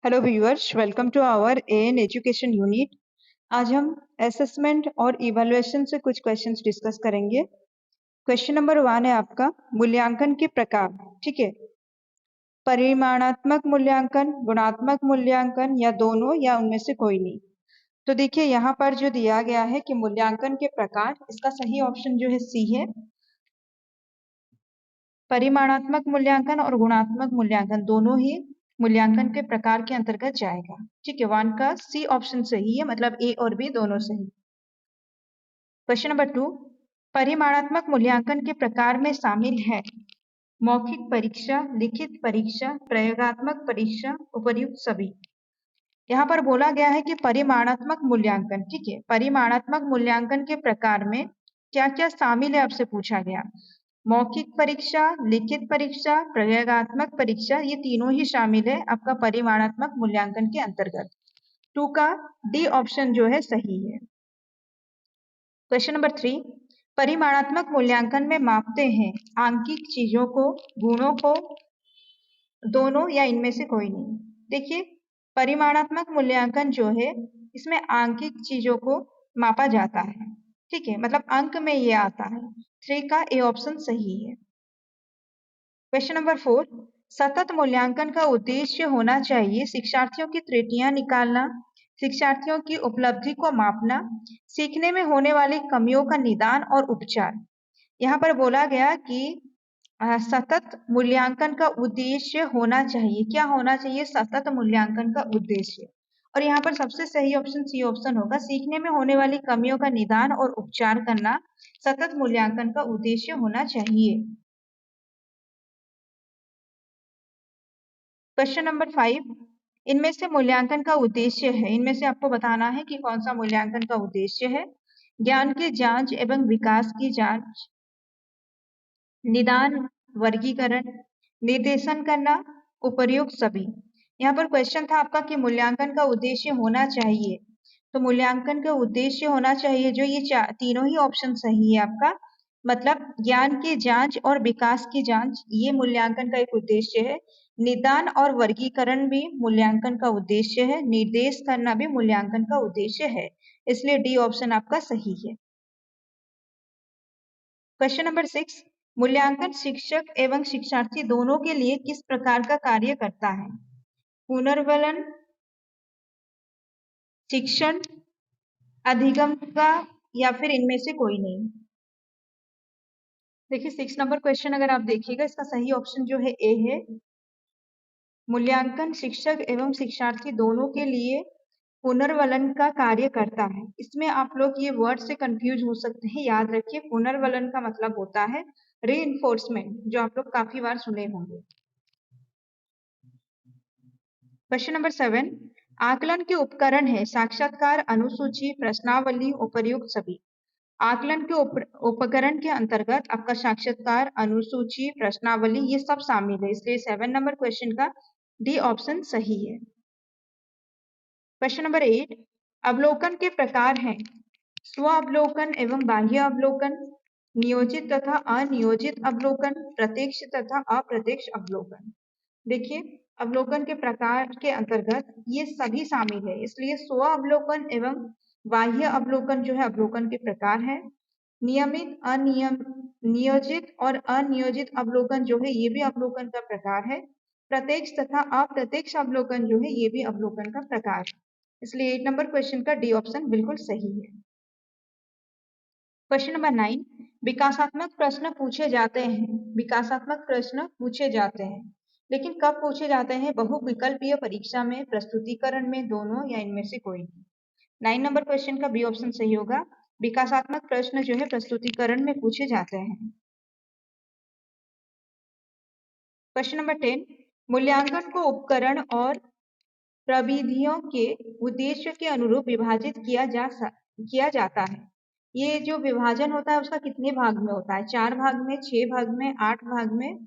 Hello viewers, welcome to our AN education unit. आज हम assessment और इवैल्यूएशन से कुछ क्वेश्चंस डिस्कस करेंगे। क्वेश्चन नंबर 1 है आपका मूल्यांकन के प्रकार। ठीक है, परिमाणात्मक मूल्यांकन, गुणात्मक मूल्यांकन या दोनों या उनमें से कोई नहीं। तो देखिए यहाँ पर जो दिया गया है कि मूल्यांकन के प्रकार, इसका सही ऑप्शन जो है सी है। परिमाणात्मक मूल्यांकन और गुणात्मक मूल्यांकन दोनों ही मूल्यांकन के प्रकार के अंतर्गत जाएगा। ठीक है, 1 का सी ऑप्शन सही है, मतलब ए और बी दोनों सही। क्वेश्चन नंबर 2, परिमाणात्मक मूल्यांकन के प्रकार में शामिल है मौखिक परीक्षा, लिखित परीक्षा, प्रयोगात्मक परीक्षा, उपर्युक्त सभी। यहाँ पर बोला गया है कि परिमाणात्मक मूल्यांकन, ठीक है, परिमाणात्मक मूल्यांकन के प्रकार में क्या क्या शामिल है आपसे पूछा गया। मौखिक परीक्षा, लिखित परीक्षा, प्रयोगात्मक परीक्षा, ये तीनों ही शामिल है आपका परिमाणात्मक मूल्यांकन के अंतर्गत। 2 का डी ऑप्शन जो है सही है। क्वेश्चन नंबर 3, परिमाणात्मक मूल्यांकन में मापते हैं आंकिक चीजों को, गुणों को, दोनों या इनमें से कोई नहीं। देखिए परिमाणात्मक मूल्यांकन जो है इसमें आंकिक चीजों को मापा जाता है। ठीक है, मतलब अंक में ये आता है। 3 का ए ऑप्शन सही है। क्वेश्चन नंबर 4, सतत मूल्यांकन का उद्देश्य होना चाहिए शिक्षार्थियों की त्रुटियां निकालना, शिक्षार्थियों की उपलब्धि को मापना, सीखने में होने वाली कमियों का निदान और उपचार। यहाँ पर बोला गया कि सतत मूल्यांकन का उद्देश्य होना चाहिए। क्या होना चाहिए? सतत मूल्यांकन का उद्देश्य। और यहाँ पर सबसे सही ऑप्शन सी ऑप्शन होगा, सीखने में होने वाली कमियों का निदान और उपचार करना सतत मूल्यांकन का उद्देश्य होना चाहिए। क्वेश्चन नंबर 5, इनमें से मूल्यांकन का उद्देश्य है, इनमें से आपको बताना है कि कौन सा मूल्यांकन का उद्देश्य है। ज्ञान की जांच एवं विकास की जांच, निदान, वर्गीकरण, निर्देशन करना, उपर्युक्त सभी। यहाँ पर क्वेश्चन था आपका कि मूल्यांकन का उद्देश्य होना चाहिए, तो मूल्यांकन का उद्देश्य होना चाहिए जो ये तीनों ही ऑप्शन सही है आपका। मतलब ज्ञान की जांच और विकास की जांच ये मूल्यांकन का एक उद्देश्य है। निदान और वर्गीकरण भी मूल्यांकन का उद्देश्य है। निर्देश करना भी मूल्यांकन का उद्देश्य है। इसलिए डी ऑप्शन आपका सही है। क्वेश्चन नंबर 6, मूल्यांकन शिक्षक एवं शिक्षार्थी दोनों के लिए किस प्रकार का कार्य करता है? पुनर्वलन, शिक्षण, अधिगम का, या फिर इनमें से कोई नहीं। देखिए 6 नंबर क्वेश्चन अगर आप देखिएगा, इसका सही ऑप्शन जो है ए है। मूल्यांकन शिक्षक एवं शिक्षार्थी दोनों के लिए पुनर्वलन का कार्य करता है। इसमें आप लोग ये वर्ड से कंफ्यूज हो सकते हैं। याद रखिए पुनर्वलन का मतलब होता है रीइंफोर्समेंट, जो आप लोग काफी बार सुने होंगे। क्वेश्चन नंबर 7, आकलन के उपकरण है साक्षात्कार, अनुसूची, प्रश्नावली, उपर्युक्त सभी। आकलन के उपकरण के अंतर्गत आपका साक्षात्कार, अनुसूची, प्रश्नावली ये सब शामिल है। इसलिए 7 नंबर क्वेश्चन का डी ऑप्शन सही है। क्वेश्चन नंबर 8, अवलोकन के प्रकार हैं स्व अवलोकन एवं बाह्य अवलोकन, नियोजित तथा अनियोजित अवलोकन, प्रत्यक्ष तथा अप्रत्यक्ष अवलोकन। देखिए अवलोकन के प्रकार के अंतर्गत ये सभी शामिल है। इसलिए स्व अवलोकन एवं बाह्य अवलोकन जो है अवलोकन के प्रकार है। नियमित, नियोजित और अनियोजित अवलोकन जो है ये भी अवलोकन का प्रकार है। प्रत्यक्ष तथा अप्रत्यक्ष अवलोकन जो है ये भी अवलोकन का प्रकार है। इसलिए 8 नंबर क्वेश्चन का डी ऑप्शन बिल्कुल सही है। क्वेश्चन नंबर 9, विकासात्मक प्रश्न पूछे जाते हैं। विकासात्मक प्रश्न पूछे जाते हैं, लेकिन कब पूछे जाते हैं? बहुविकल्पीय परीक्षा में, प्रस्तुतिकरण में, दोनों या इनमें से कोई नहीं। 9 नंबर क्वेश्चन का बी ऑप्शन सही होगा। विकासात्मक प्रश्न जो है प्रस्तुतिकरण में पूछे जाते हैं। क्वेश्चन नंबर 10, मूल्यांकन को उपकरण और प्रविधियों के उद्देश्य के अनुरूप विभाजित किया जाता है। ये जो विभाजन होता है उसका कितने भाग में होता है? 4 भाग में, 6 भाग में, 8 भाग में।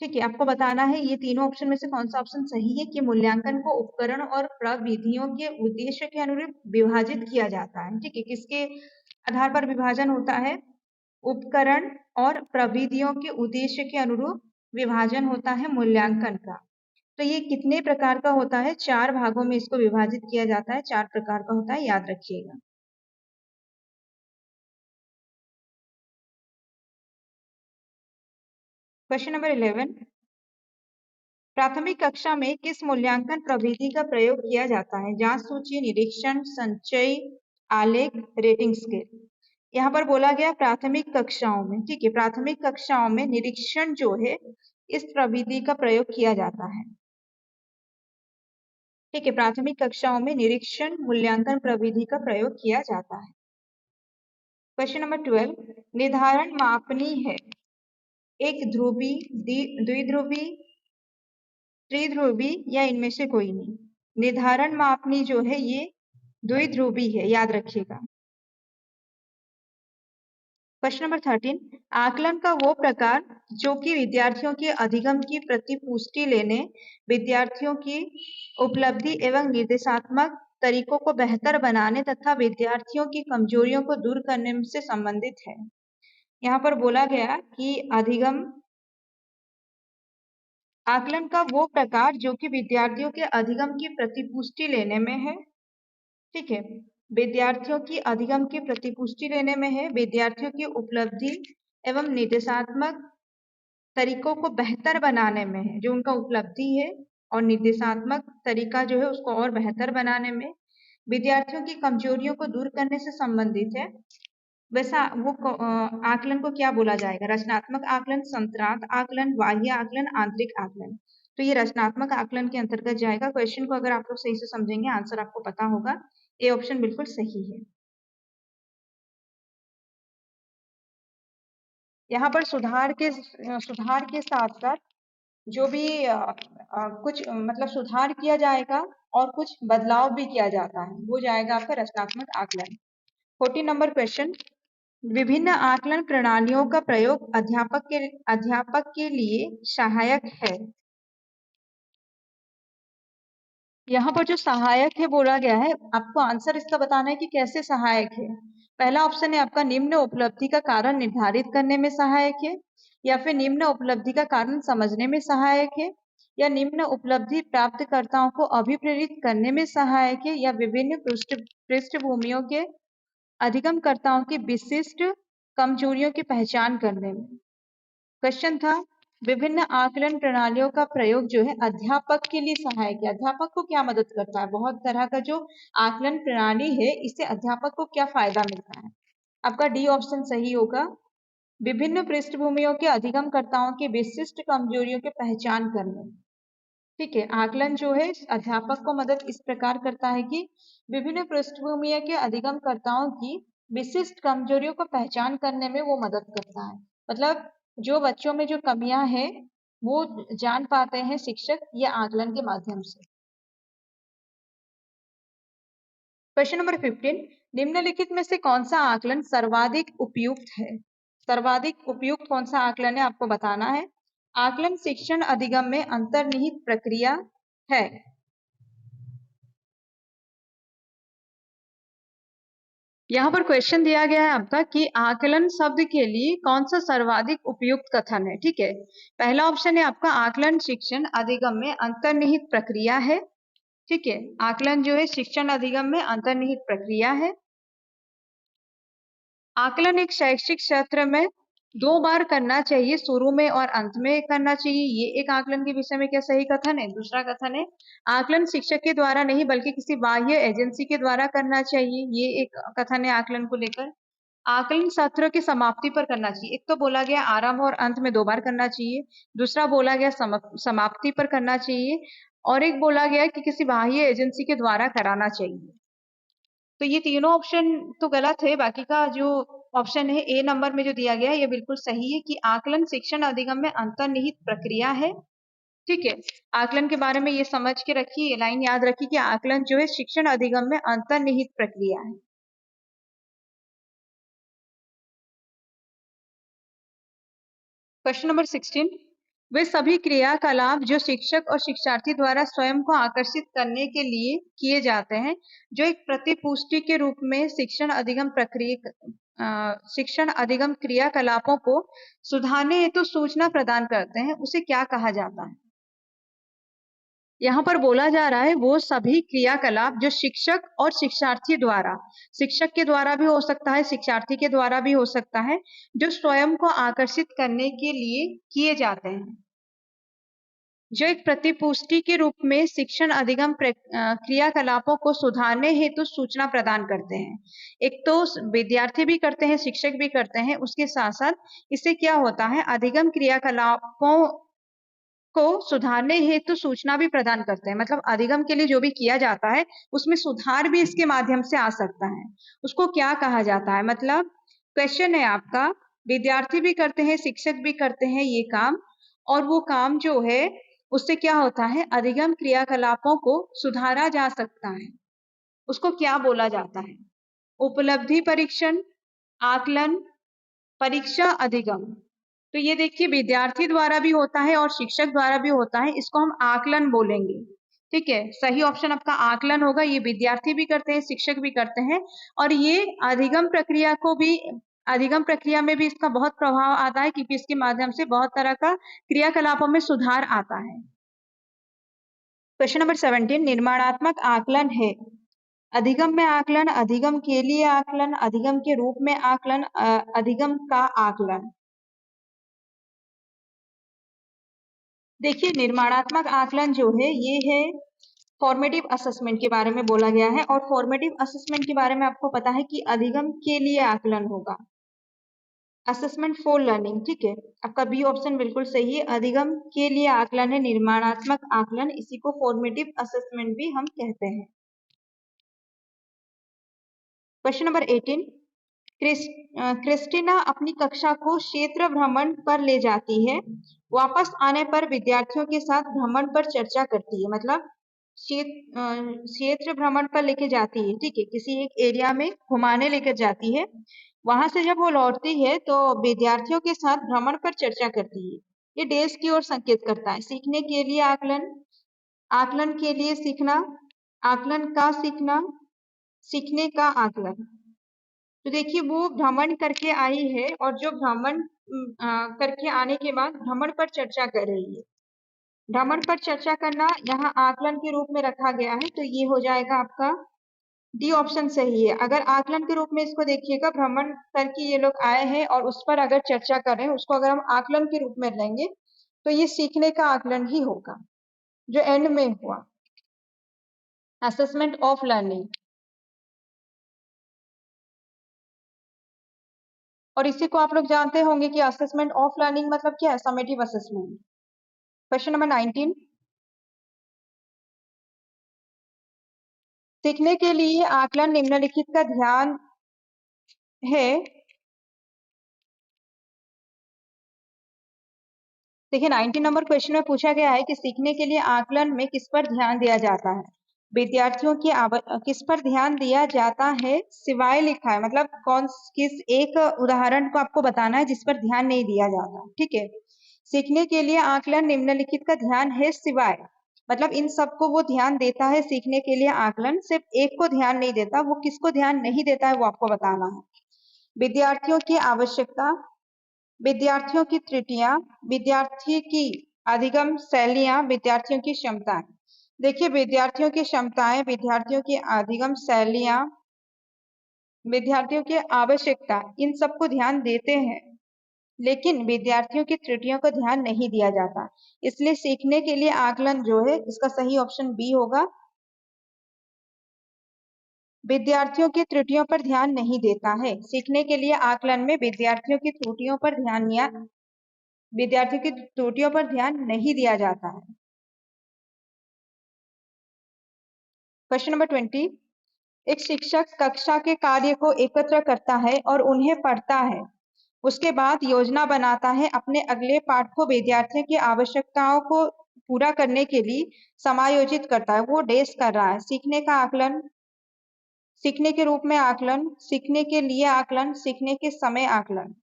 ठीक है, आपको बताना है ये तीनों ऑप्शन में से कौन सा ऑप्शन सही है कि मूल्यांकन को उपकरण और प्रविधियों के उद्देश्य के अनुरूप विभाजित किया जाता है। ठीक है, किसके आधार पर विभाजन होता है? उपकरण और प्रविधियों के उद्देश्य के अनुरूप विभाजन होता है मूल्यांकन का। तो ये कितने प्रकार का होता है? 4 भागों में इसको विभाजित किया जाता है, 4 प्रकार का होता है, याद रखिएगा। क्वेश्चन नंबर 11, प्राथमिक कक्षा में किस मूल्यांकन प्रविधि का प्रयोग किया जाता है? जांच सूची, निरीक्षण, संचयी, आलेख, रेटिंग स्केल। यहाँ पर बोला गया प्राथमिक कक्षाओं में, ठीक है, प्राथमिक कक्षाओं में निरीक्षण जो है इस प्रविधि का प्रयोग किया जाता है। ठीक है, प्राथमिक कक्षाओं में निरीक्षण मूल्यांकन प्रविधि का प्रयोग किया जाता है। क्वेश्चन नंबर 12, निर्धारण मापनी है? एक ध्रुवी, द्विध्रुवी, त्रिध्रुवी या इनमें से कोई नहीं? निर्धारण मापनी जो है ये द्विध्रुवी है, याद रखिएगा। क्वेश्चन नंबर 13, आकलन का वो प्रकार जो कि विद्यार्थियों के अधिगम की प्रतिपुष्टि लेने, विद्यार्थियों की उपलब्धि एवं निर्देशात्मक तरीकों को बेहतर बनाने तथा विद्यार्थियों की कमजोरियों को दूर करने से संबंधित है। यहाँ पर बोला गया कि अधिगम आकलन का वो प्रकार जो कि विद्यार्थियों के अधिगम की प्रतिपुष्टि लेने में है, ठीक है, विद्यार्थियों की अधिगम की प्रतिपुष्टि लेने में है, विद्यार्थियों की उपलब्धि एवं निर्देशात्मक तरीकों को बेहतर बनाने में है, जो उनका उपलब्धि है और निर्देशात्मक तरीका जो है उसको और बेहतर बनाने में, विद्यार्थियों की कमजोरियों को दूर करने से संबंधित है। वैसा वो आकलन को क्या बोला जाएगा? रचनात्मक आकलन, संतरात आकलन, बाह्य आकलन, आंतरिक आकलन। तो ये रचनात्मक आकलन के अंतर्गत जाएगा। क्वेश्चन को अगर आप लोग सही से समझेंगे, आंसर आपको पता होगा। ए ऑप्शन बिल्कुल सही है। यहाँ पर सुधार के साथ साथ जो भी कुछ मतलब सुधार किया जाएगा और कुछ बदलाव भी किया जाता है, वो जाएगा आपका रचनात्मक आकलन। 14 नंबर क्वेश्चन, विभिन्न आकलन प्रणालियों का प्रयोग अध्यापक के लिए सहायक है। यहाँ पर जो सहायक है बोला गया है, आपको आंसर इसका बताना है कि कैसे सहायक है। पहला ऑप्शन है आपका निम्न उपलब्धि का कारण निर्धारित करने में सहायक है, या फिर निम्न उपलब्धि का कारण समझने में सहायक है, या निम्न उपलब्धि प्राप्तकर्ताओं को अभिप्रेरित करने में सहायक है, या विभिन्न पृष्ठभूमियों के अधिगमकर्ताओं की विशिष्ट कमजोरियों की पहचान करने में। क्वेश्चन था विभिन्न आकलन प्रणालियों का प्रयोग जो है अध्यापक के लिए सहायक है। अध्यापक को क्या मदद करता है? बहुत तरह का जो आकलन प्रणाली है इससे अध्यापक को क्या फायदा मिलता है? आपका डी ऑप्शन सही होगा। विभिन्न पृष्ठभूमियों के अधिगमकर्ताओं की विशिष्ट कमजोरियों की पहचान करने। ठीक है, आकलन जो है अध्यापक को मदद इस प्रकार करता है कि विभिन्न पृष्ठभूमि के अधिगमकर्ताओं की विशिष्ट कमजोरियों को पहचान करने में वो मदद करता है। मतलब जो बच्चों में जो कमियां हैं वो जान पाते हैं शिक्षक या आकलन के माध्यम से। क्वेश्चन नंबर 15, निम्नलिखित में से कौन सा आकलन सर्वाधिक उपयुक्त है? सर्वाधिक उपयुक्त कौन सा आकलन है आपको बताना है। आकलन शिक्षण अधिगम में अंतर्निहित प्रक्रिया है। यहाँ पर क्वेश्चन दिया गया है आपका कि आकलन शब्द के लिए कौन सा सर्वाधिक उपयुक्त कथन है। ठीक है, पहला ऑप्शन है आपका आकलन शिक्षण अधिगम में अंतर्निहित प्रक्रिया है। ठीक है, आकलन जो है शिक्षण अधिगम में अंतर्निहित प्रक्रिया है। आकलन एक शैक्षिक सत्र में 2 बार करना चाहिए, शुरू में और अंत में करना चाहिए। ये एक आकलन के विषय में क्या सही कथन है? दूसरा कथन है आकलन शिक्षक के द्वारा नहीं बल्कि किसी बाह्य एजेंसी के द्वारा करना चाहिए। ये एक कथन है आकलन को लेकर। आकलन सत्र की समाप्ति पर करना चाहिए। एक तो बोला गया आरंभ और अंत में 2 बार करना चाहिए, दूसरा बोला गया समाप्ति पर करना चाहिए, और एक बोला गया कि किसी बाह्य एजेंसी के द्वारा कराना चाहिए। तो ये तीनों ऑप्शन तो गलत है। बाकी का जो ऑप्शन है ए नंबर में जो दिया गया है ये बिल्कुल सही है कि आकलन शिक्षण अधिगम में अंतर्निहित प्रक्रिया है। ठीक है, आकलन के बारे में ये समझ के रखिए, लाइन याद रखिए कि आकलन जो है शिक्षण अधिगम में अंतर्निहित प्रक्रिया है। क्वेश्चन नंबर 16, वे सभी क्रियाकलाप जो शिक्षक और शिक्षार्थी द्वारा स्वयं को आकर्षित करने के लिए किए जाते हैं जो एक प्रतिपुष्टि के रूप में शिक्षण अधिगम क्रियाकलापों को सुधारने हेतु सूचना प्रदान करते हैं, उसे क्या कहा जाता है? यहाँ पर बोला जा रहा है वो सभी क्रियाकलाप जो शिक्षक और शिक्षार्थी द्वारा, शिक्षक के द्वारा भी हो सकता है, शिक्षार्थी के द्वारा भी हो सकता है, जो स्वयं को आकर्षित करने के लिए किए जाते हैं, जो एक प्रतिपुष्टि के रूप में शिक्षण अधिगम क्रियाकलापों को सुधारने हेतु सूचना प्रदान करते हैं। एक तो विद्यार्थी भी करते हैं, शिक्षक भी करते हैं, उसके साथ साथ इससे क्या होता है, अधिगम क्रियाकलापों को सुधारने हेतु सूचना भी प्रदान करते हैं। मतलब अधिगम के लिए जो भी किया जाता है उसमें सुधार भी इसके माध्यम से आ सकता है। उसको क्या कहा जाता है? मतलब क्वेश्चन है आपका, विद्यार्थी भी करते हैं, शिक्षक भी करते हैं ये काम, और वो काम जो है उससे क्या होता है, अधिगम क्रियाकलापों को सुधारा जा सकता है। उसको क्या बोला जाता है? उपलब्धि परीक्षण, आकलन, परीक्षा, अधिगम। तो ये देखिए विद्यार्थी द्वारा भी होता है और शिक्षक द्वारा भी होता है, इसको हम आकलन बोलेंगे। ठीक है, सही ऑप्शन आपका आकलन होगा। ये विद्यार्थी भी करते हैं, शिक्षक भी करते हैं, और ये अधिगम प्रक्रिया को भी, अधिगम प्रक्रिया में भी इसका बहुत प्रभाव आता है, क्योंकि इसके माध्यम से बहुत तरह का क्रियाकलापों में सुधार आता है। क्वेश्चन नंबर 17, निर्माणात्मक आकलन है अधिगम में आकलन, अधिगम के लिए आकलन, अधिगम के रूप में आकलन, अधिगम का आकलन। देखिए निर्माणात्मक आकलन जो है ये है फॉर्मेटिव असेसमेंट के बारे में बोला गया है, और फॉर्मेटिव असेसमेंट के बारे में आपको पता है कि अधिगम के लिए आकलन होगा, असेसमेंट फॉर लर्निंग। ठीक है, आपका बी ऑप्शन बिल्कुल सही है, अधिगम के लिए आकलन है निर्माणात्मक आकलन, इसी को फॉर्मेटिव असेसमेंट भी हम कहते हैं। क्वेश्चन नंबर 18, क्रिस्टीना अपनी कक्षा को क्षेत्र भ्रमण पर ले जाती है, वापस आने पर विद्यार्थियों के साथ भ्रमण पर चर्चा करती है। मतलब क्षेत्र भ्रमण पर लेके जाती है, ठीक है, किसी एक एरिया में घुमाने लेकर जाती है, वहां से जब वो लौटती है तो विद्यार्थियों के साथ भ्रमण पर चर्चा करती है। ये डेज की ओर संकेत करता है। सीखने के लिए आकलन, आकलन के लिए सीखना, आकलन का सीखना, सीखने का आकलन। तो देखिए वो भ्रमण करके आई है, और जो भ्रमण करके आने के बाद भ्रमण पर चर्चा कर रही है। भ्रमण पर चर्चा करना यहाँ आकलन के रूप में रखा गया है, तो ये हो जाएगा आपका डी ऑप्शन सही है। अगर आकलन के रूप में इसको देखिएगा, भ्रमण करके ये लोग आए हैं और उस पर अगर चर्चा कर रहे हैं, उसको अगर हम आकलन के रूप में लेंगे तो ये सीखने का आकलन ही होगा जो एंड में हुआ, असेसमेंट ऑफ लर्निंग। और इसी को आप लोग जानते होंगे कि असेसमेंट ऑफ लर्निंग मतलब क्या है, समेटिव असेसमेंट। क्वेश्चन नंबर 19, सीखने के लिए आकलन निम्नलिखित का ध्यान है। देखिए 19 नंबर क्वेश्चन में पूछा गया है कि सीखने के लिए आकलन में किस पर ध्यान दिया जाता है। विद्यार्थियों की किस पर ध्यान दिया जाता है, सिवाय लिखा है, मतलब किस एक उदाहरण को आपको बताना है जिस पर ध्यान नहीं दिया जाता। ठीक है, सीखने के लिए आकलन निम्नलिखित का ध्यान है सिवाय, मतलब इन सबको वो ध्यान देता है सीखने के लिए आकलन, सिर्फ एक को ध्यान नहीं देता। वो किसको ध्यान नहीं देता है वो आपको बताना है। विद्यार्थियों की आवश्यकता, विद्यार्थियों की त्रुटियां, विद्यार्थी की अधिगम शैलियां, विद्यार्थियों की क्षमताएं। देखिए विद्यार्थियों की क्षमताएं, विद्यार्थियों की अधिगम शैलियां, विद्यार्थियों की आवश्यकता, इन सबको ध्यान देते हैं, लेकिन विद्यार्थियों की त्रुटियों को ध्यान नहीं दिया जाता। इसलिए सीखने के लिए आकलन जो है इसका सही ऑप्शन बी होगा, विद्यार्थियों की त्रुटियों पर ध्यान नहीं देता है। सीखने के लिए आकलन में विद्यार्थियों की त्रुटियों पर ध्यान या विद्यार्थियों की त्रुटियों पर ध्यान नहीं दिया जाता है। क्वेश्चन नंबर 20, एक शिक्षक कक्षा के कार्य को एकत्र करता है और उन्हें पढ़ता है, उसके बाद योजना बनाता है, अपने अगले पाठ को विद्यार्थियों की आवश्यकताओं को पूरा करने के लिए समायोजित करता है। वो डेस कर रहा है। सीखने का आकलन, सीखने के रूप में आकलन, सीखने के लिए आकलन, सीखने के समय आकलन।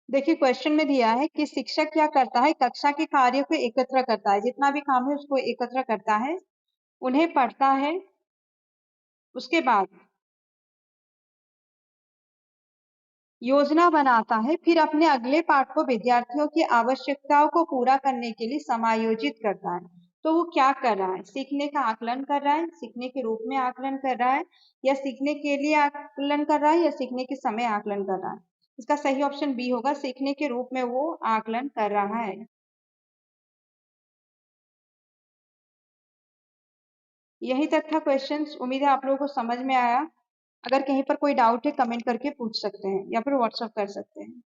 देखिए क्वेश्चन में दिया है कि शिक्षक क्या करता है, कक्षा के कार्य को एकत्र करता है, जितना भी काम है उसको एकत्र करता है, उन्हें पढ़ता है, उसके बाद योजना बनाता है, फिर अपने अगले पाठ को विद्यार्थियों की आवश्यकताओं को पूरा करने के लिए समायोजित करता है। तो वो क्या कर रहा है? सीखने का आकलन कर रहा है, सीखने के रूप में आकलन कर रहा है, या सीखने के लिए आकलन कर रहा है, या सीखने के समय आकलन कर रहा है? इसका सही ऑप्शन बी होगा, सीखने के रूप में वो आकलन कर रहा है। यही तक था क्वेश्चंस। उम्मीद है आप लोगों को समझ में आया। अगर कहीं पर कोई डाउट है कमेंट करके पूछ सकते हैं या फिर व्हाट्सएप कर सकते हैं।